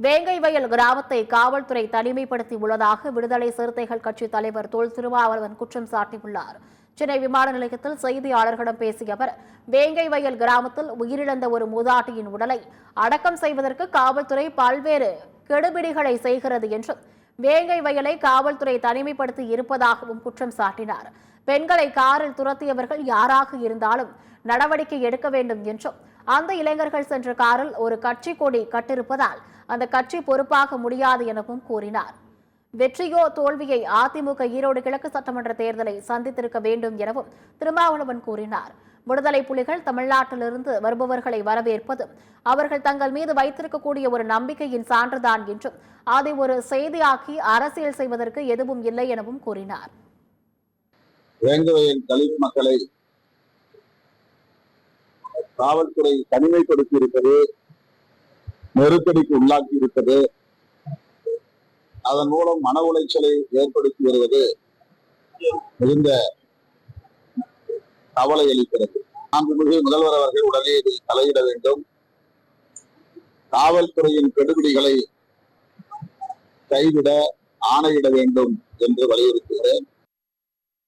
வேங்கை வயல் கிராமத்தை காவல்துறை தனிமைப்படுத்தி உள்ளதாக விடுதலை சிறுத்தைகள் கட்சி தலைவர் தொல் திருமாவளவன் குற்றம் சாட்டியுள்ளார். சென்னை விமான நிலையத்தில் செய்தியாளர்களிடம் பேசிய அவர், வேங்கை வயல் கிராமத்தில் உயிரிழந்த ஒரு மூதாட்டியின் உடலை அடக்கம் செய்வதற்கு காவல்துறை பல்வேறு கெடுபிடிகளை செய்கிறது என்றும், வேங்கை வயலை காவல்துறை தனிமைப்படுத்தி இருப்பதாகவும் குற்றம் சாட்டினார். பெண்களை காரில் துரத்தியவர்கள் யாராக இருந்தாலும் நடவடிக்கை எடுக்க வேண்டும் என்றும், அந்த இளைஞர்கள் சென்ற காரில் ஒரு கட்சி கொடி கட்டிருப்பதால் அந்த கட்சி பொறுப்பாக முடியாது எனவும் கூறினார். வெற்றியோ தோல்வியை அதிமுக ஈரோடு கிழக்கு சட்டமன்ற தேர்தலை சந்தித்திருக்க வேண்டும் எனவும் திருமாவளவன் கூறினார். விடுதலை புலிகள் தமிழ்நாட்டிலிருந்து வருபவர்களை வரவேற்பதும் அவர்கள் தங்கள் மீது வைத்திருக்கக்கூடிய ஒரு நம்பிக்கையின் சான்றுதான் என்றும், அதை ஒரு செய்தியாக்கி அரசியல் செய்வதற்கு எதுவும் இல்லை எனவும் கூறினார். வேங்கவையின் தலித் மக்களை காவல்துறை தனிமைப்படுத்தி இருப்பது, நெருக்கடிக்கு உள்ளாக்கி இருப்பது, அதன் மூலம் மன உளைச்சலை ஏற்படுத்தி வருவது மிகுந்த கவலை அளிக்கிறது. மாண்புமிகு முதல்வர் அவர்கள் உடனே இதில் தலையிட வேண்டும். காவல்துறையின் கெடுபிடிகளை கைவிட ஆணையிட வேண்டும் என்று வலியுறுத்துகிறேன்.